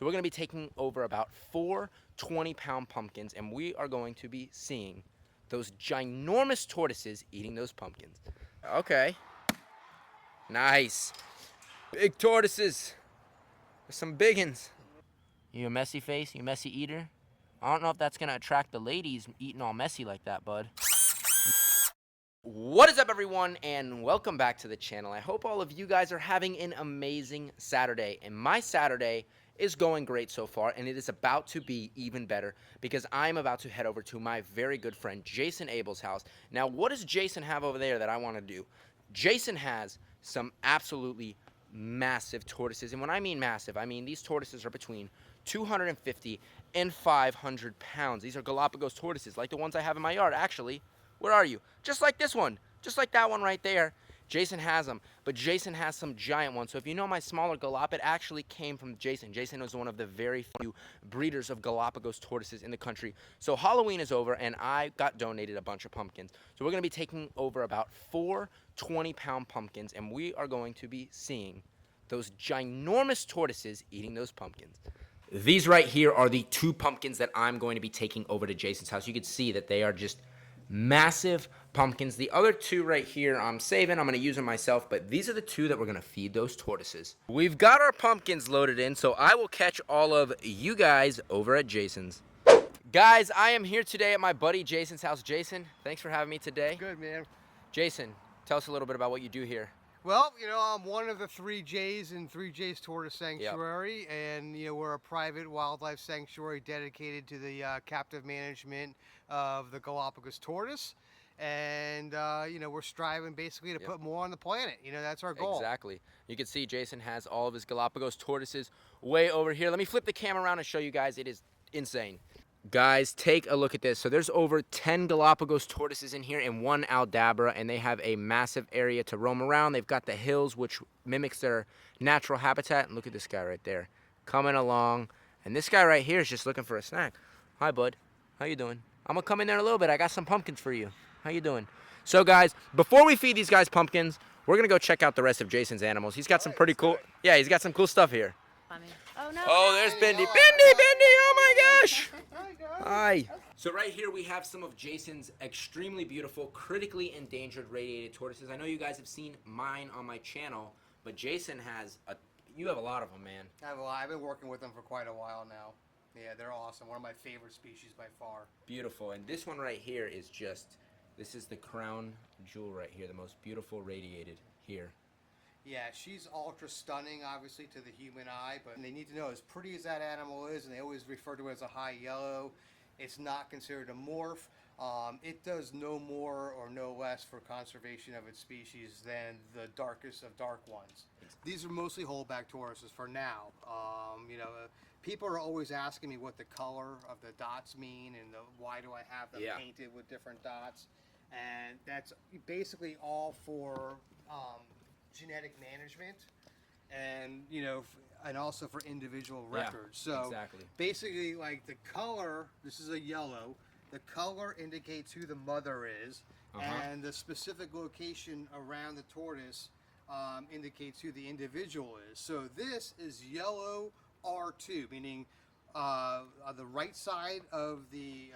So we're going to be taking over about 4 20-pound pumpkins, and we are going to be seeing those ginormous tortoises eating those pumpkins. Okay. Nice. Big tortoises. There's some big ones. You a messy face? You a messy eater? I don't know if that's going to attract the ladies eating all messy like that, bud. What is up, everyone, and welcome back to the channel. I hope all of you guys are having an amazing Saturday, and my Saturday is going great so far, and it is about to be even better because I'm about to head over to my very good friend Jason Abel's house. Now, what does Jason have over there that I want to do? Jason has some absolutely massive tortoises, and when I mean massive, I mean these tortoises are between 250 and 500 pounds. These are Galapagos tortoises, like the ones I have in my yard, actually. Where are you? Just like this one. Just like that one right there. Jason has them, but Jason has some giant ones. So if you know my smaller Galap, it actually came from Jason. Jason was one of the very few breeders of Galapagos tortoises in the country. So Halloween is over, and I got donated a bunch of pumpkins. So we're going to be taking over about 4 20-pound pumpkins, and we are going to be seeing those ginormous tortoises eating those pumpkins. These right here are the 2 pumpkins that I'm going to be taking over to Jason's house. You can see that they are just massive pumpkins. The other 2 right here I'm saving. I'm going to use them myself, but these are the 2 that we're going to feed those tortoises. We've got our pumpkins loaded in, so I will catch all of you guys over at Jason's. Guys, I am here today at my buddy Jason's house. Jason, thanks for having me today. Good, man. Jason, tell us a little bit about what you do here. Well, I'm one of the 3 J's in 3 J's Tortoise Sanctuary, and we're a private wildlife sanctuary dedicated to the captive management of the Galapagos tortoise, and we're striving basically to put more on the planet. That's our goal. Exactly. You can see Jason has all of his Galapagos tortoises way over here. Let me flip the camera around and show you guys. It is insane. Guys, take a look at this. So there's over 10 Galapagos tortoises in here and 1 Aldabra, and they have a massive area to roam around. They've got the hills, which mimics their natural habitat. And look at this guy right there coming along. And this guy right here is just looking for a snack. Hi, bud. How you doing? I'm going to come in there in a little bit. I got some pumpkins for you. How you doing? So, guys, before we feed these guys pumpkins, we're going to go check out the rest of Jason's animals. He's got some pretty cool... Yeah, he's got some cool stuff here. Oh, no. Oh, there's Bendy. Bendy! Oh, my gosh! Hi. So right here we have some of Jason's extremely beautiful, critically endangered radiated tortoises. I know you guys have seen mine on my channel, but Jason has you have a lot of them, man. I have a lot. I've been working with them for quite a while now. Yeah, they're awesome. One of my favorite species by far. Beautiful. And this one right here is this is the crown jewel right here, the most beautiful radiated here. Yeah, she's ultra stunning, obviously, to the human eye, but they need to know, as pretty as that animal is, and they always refer to it as a high yellow, it's not considered a morph. It does no more or no less for conservation of its species than the darkest of dark ones. These are mostly wholeback tortoises for now. People are always asking me what the color of the dots mean and why do I have them painted with different dots. And that's basically all for genetic management and and also for individual records. So exactly. Basically, like the color, this is a yellow, the color indicates who the mother is, and the specific location around the tortoise indicates who the individual is. So this is yellow R2, meaning on the right side of the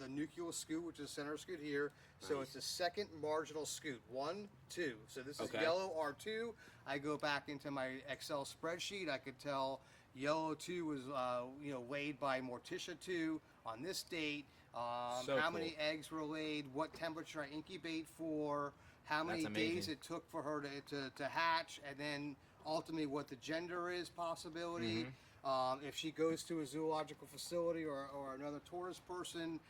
nucleus scoot, which is center scoot here. Nice. So it's the second marginal scoot. 1, 2. So this is yellow R2. I go back into my Excel spreadsheet. I could tell yellow 2 was laid by Morticia 2 on this date. How many eggs were laid? What temperature I incubate for? How many days it took for her to hatch? And then ultimately what the gender is, possibility. If she goes to a zoological facility or another tortoise person,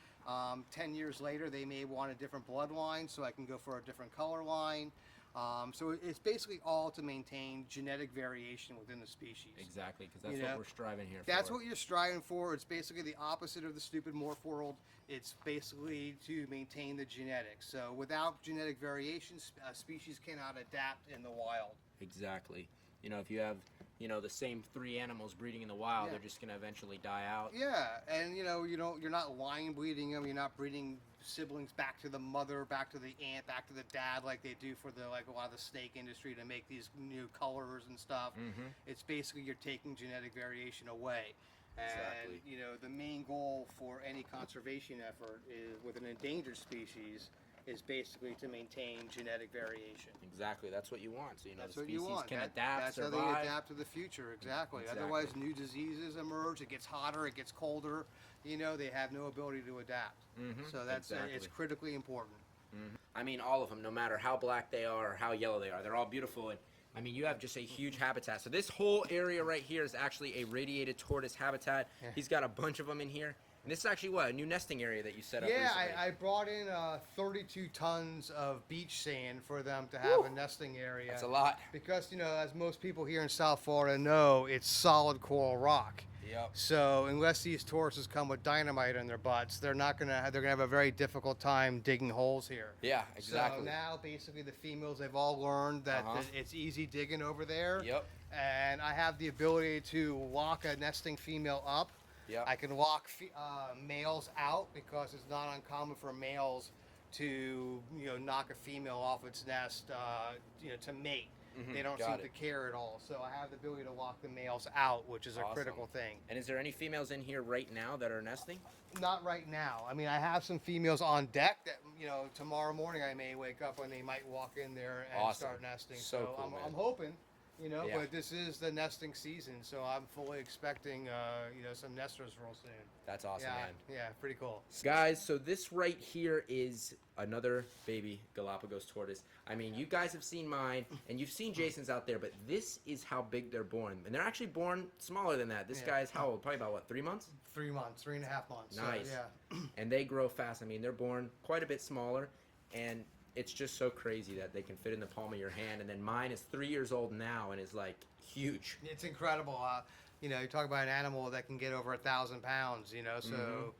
10 years later they may want a different bloodline, so I can go for a different color line. So it's basically all to maintain genetic variation within the species. Exactly, because that's what we're striving here for. That's what you're striving for. It's basically the opposite of the stupid morph world. It's basically to maintain the genetics. So without genetic variation, species cannot adapt in the wild. Exactly. If you have, the same 3 animals breeding in the wild. Yeah. They're just gonna eventually die out. Yeah, and you're not line breeding them. You're not breeding siblings back to the mother, back to the aunt, back to the dad, like they do for a lot of the snake industry to make these new colors and stuff. It's basically you're taking genetic variation away. Exactly. And the main goal for any conservation effort is with an endangered species is basically to maintain genetic variation. Exactly. That's what you want. So That's the what you species want. can That- adapt, That's survive. how they adapt to the future. Exactly. Otherwise, new diseases emerge. It gets hotter. It gets colder. They have no ability to adapt. So that's it's critically important. I mean, all of them, no matter how black they are or how yellow they are, they're all beautiful. And I mean, you have just a huge habitat. So this whole area right here is actually a radiated tortoise habitat. Yeah. He's got a bunch of them in here. And this is actually a new nesting area that you set up Yeah, recently. I brought in 32 tons of beach sand for them to have a nesting area. That's a lot. Because as most people here in South Florida know, it's solid coral rock. Yep. So unless these tortoises come with dynamite in their butts, they're gonna have a very difficult time digging holes here. Yeah, exactly. So now basically the females, they've all learned that it's easy digging over there. Yep. And I have the ability to lock a nesting female up. Yep. I can lock males out because it's not uncommon for males to knock a female off its nest to mate. They don't seem to care at all. So I have the ability to lock the males out, which is a critical thing. And is there any females in here right now that are nesting? Not right now. I mean, I have some females on deck that tomorrow morning I may wake up and they might walk in there and start nesting. So cool, man. I'm hoping. Yeah. But this is the nesting season, so I'm fully expecting, some nesters real soon. That's awesome, Yeah, man. yeah, pretty cool. Guys, so this right here is another baby Galapagos tortoise. I mean, you guys have seen mine, and you've seen Jason's out there, but this is how big they're born. And they're actually born smaller than that. This guy is how old? Probably about, 3 months? 3 months, 3.5 months. Nice. So, yeah. And they grow fast. I mean, they're born quite a bit smaller, and it's just so crazy that they can fit in the palm of your hand. And then mine is 3 years old now and is like huge. It's incredible. You talk about an animal that can get over 1,000 pounds, so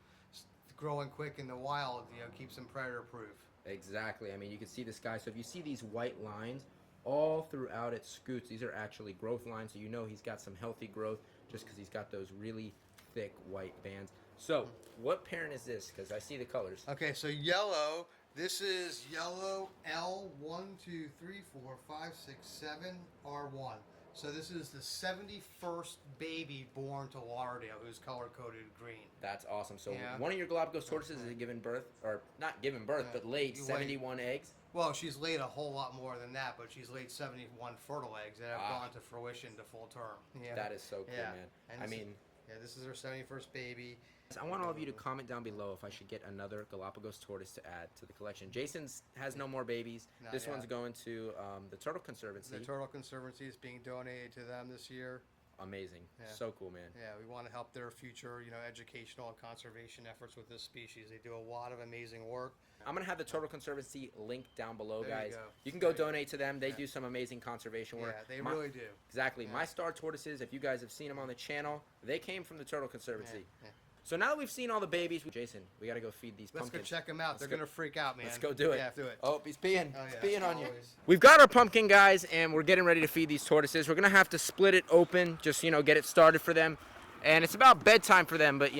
growing quick in the wild, keeps them predator proof. Exactly. I mean, you can see this guy. So if you see these white lines all throughout its scoots, these are actually growth lines. So he's got some healthy growth just because he's got those really thick white bands. So what parent is this? Because I see the colors. Okay, so yellow. This is yellow L1, 2, 3, 4, 5, 6, 7 R1. So this is the 71st baby born to Lauderdale, who's color-coded green. That's awesome. So one of your Galapagos tortoises has given birth, or not given birth, but laid 71 eggs. Well, she's laid a whole lot more than that, but she's laid 71 fertile eggs that have gone to fruition to full term. Yeah. That is so cool, man. And I mean, this is her 71st baby. I want all of you to comment down below if I should get another Galapagos tortoise to add to the collection. Jason's has no more babies. This one's going to the Turtle Conservancy. The Turtle Conservancy is being donated to them this year. Amazing. So cool, man. Yeah, we want to help their future, educational and conservation efforts with this species. They do a lot of amazing work. I'm going to have the Turtle Conservancy link down below, There guys. you go. You can go donate to them. They do some amazing conservation work. Yeah, they really do. Exactly. My star tortoises, if you guys have seen them on the channel, they came from the Turtle Conservancy. Yeah. So now that we've seen all the babies, Jason, we got to go feed these Let's pumpkins. go check them out. They're going to freak out, man. Let's go do it. Yeah, do it. Oh, he's peeing. Oh, He's yeah, peeing on you. always. We've got our pumpkin, guys, and we're getting ready to feed these tortoises. We're going to have to split it open, just, get it started for them. And it's about bedtime for them, but,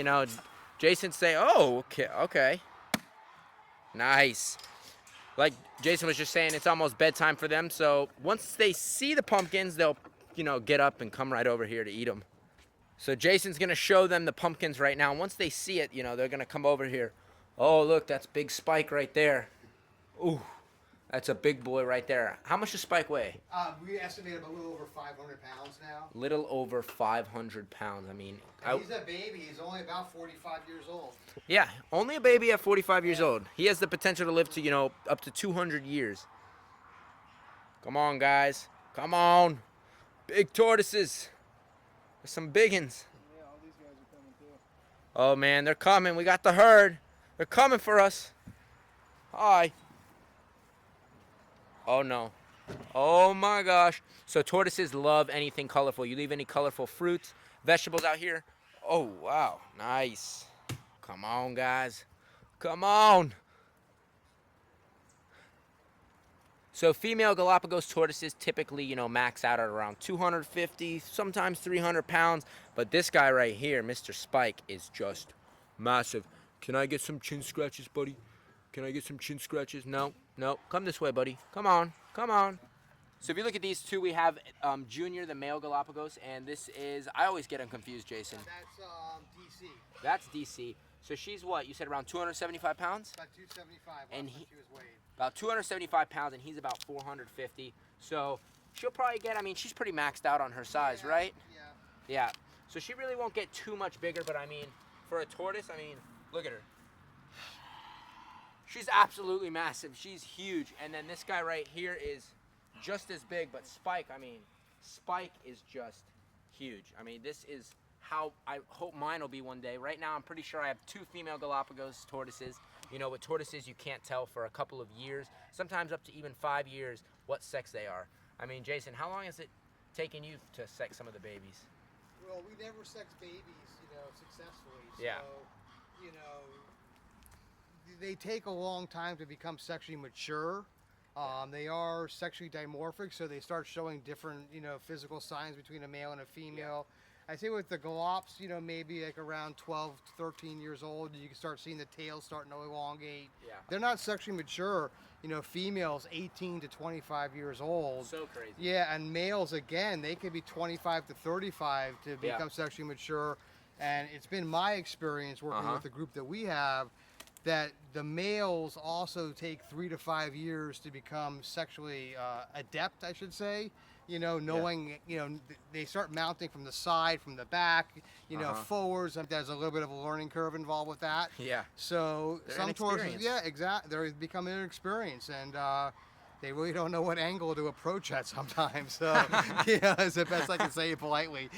Jason say, oh, okay. Nice. Like Jason was just saying, it's almost bedtime for them. So once they see the pumpkins, they'll, get up and come right over here to eat them. So Jason's going to show them the pumpkins right now. Once they see it, they're going to come over here. Oh, look, that's big Spike right there. Ooh, that's a big boy right there. How much does Spike weigh? We estimate about a little over 500 pounds now. Little over 500 pounds. I mean, He's a baby. He's only about 45 years old. Yeah, only a baby at 45 years old. He has the potential to live to, up to 200 years. Come on, guys. Come on. Big tortoises. There's some big uns. Yeah, all these guys are coming too. Oh, man, they're coming. We got the herd. They're coming for us. Hi. Oh, no. Oh, my gosh. So tortoises love anything colorful. You leave any colorful fruits, vegetables out here. Oh, wow. Nice. Come on, guys. Come on. So female Galapagos tortoises typically, you know, max out at around 250, sometimes 300 pounds. But this guy right here, Mr. Spike, is just massive. Can I get some chin scratches, buddy? Can I get some chin scratches? No, no. Come this way, buddy. Come on, come on. So if you look at these two, we have Junior, the male Galapagos, and this is, I always get them confused, Jason. That's DC. That's DC. So she's what? You said around 275 pounds? About 275. And She was weighed. About 275 pounds, and he's about 450. So she'll probably get, I mean, she's pretty maxed out on her size, Yeah, right? Yeah. Yeah. So she really won't get too much bigger, but I mean, for a tortoise, I mean, look at her. She's absolutely massive. She's huge. And then this guy right here is just as big, but Spike, I mean, Spike is just huge. I mean, this is how I hope mine will be one day. Right now, I'm pretty sure I have 2 female Galapagos tortoises. You know, with tortoises, you can't tell for a couple of years, sometimes up to even 5 years, what sex they are. I mean, Jason, how long has it taken you to sex some of the babies? Well, we never sex babies, successfully. So, Yeah. They take a long time to become sexually mature. They are sexually dimorphic, so they start showing different, physical signs between a male and a female. I say with the Galops, maybe like around 12 to 13 years old, you can start seeing the tail starting to elongate. Yeah. They're not sexually mature. Females 18 to 25 years old. So crazy. Yeah, and males, again, they could be 25 to 35 to become sexually mature. And it's been my experience working with the group that we have that the males also take 3 to 5 years to become sexually adept, I should say. Knowing, they start mounting from the side, from the back, forwards. There's a little bit of a learning curve involved with that. Yeah. So They're some tortoises, inexperienced. exactly, they're becoming inexperienced, and they really don't know what angle to approach at sometimes. So, it's the best I can say it politely.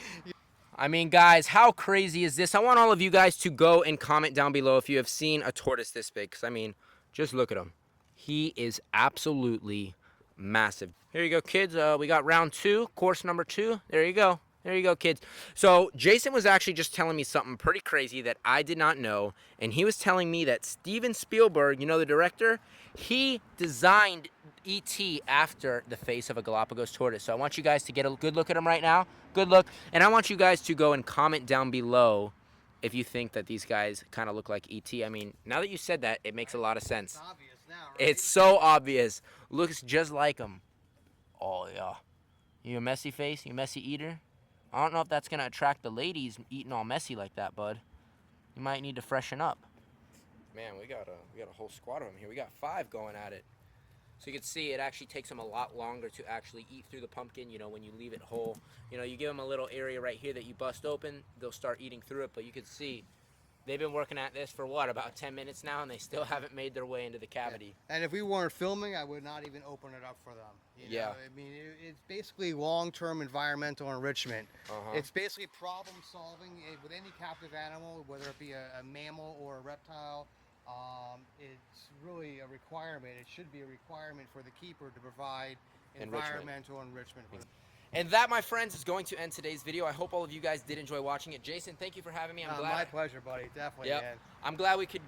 I mean, guys, how crazy is this? I want all of you guys to go and comment down below if you have seen a tortoise this big. Because, I mean, just look at him. He is absolutely massive. Here you go, kids. We got round 2, course number 2. There you go. There you go, kids. So Jason was actually just telling me something pretty crazy that I did not know. And he was telling me that Steven Spielberg, the director, he designed E.T. after the face of a Galapagos tortoise. So I want you guys to get a good look at him right now. Good look. And I want you guys to go and comment down below if you think that these guys kind of look like E.T. I mean, now that you said that, it makes a lot of sense. It's obvious now, right? It's so obvious. Looks just like him. Oh, yeah. You a messy face? You a messy eater? I don't know if that's going to attract the ladies eating all messy like that, bud. You might need to freshen up. Man, we got a whole squad of them here. We got 5 going at it. So you can see it actually takes them a lot longer to actually eat through the pumpkin, when you leave it whole. You give them a little area right here that you bust open, they'll start eating through it. But you can see they've been working at this for what, about 10 minutes now, and they still haven't made their way into the cavity. Yeah. And if we weren't filming, I would not even open it up for them. Yeah. I mean, it's basically long-term environmental enrichment. It's basically problem solving with any captive animal, whether it be a mammal or a reptile. It's really a requirement. It should be a requirement for the keeper to provide environmental enrichment. And that, my friends, is going to end today's video. I hope all of you guys did enjoy watching it. Jason, thank you for having me. I'm glad. My pleasure, buddy. Definitely, man. I'm glad we could,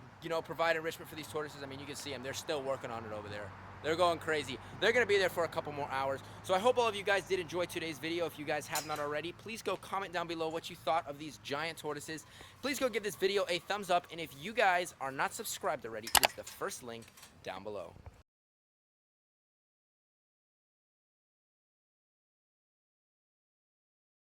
provide enrichment for these tortoises. I mean, you can see them. They're still working on it over there. They're going crazy. They're going to be there for a couple more hours. So I hope all of you guys did enjoy today's video. If you guys have not already, please go comment down below what you thought of these giant tortoises. Please go give this video a thumbs up. And if you guys are not subscribed already, it is the first link down below.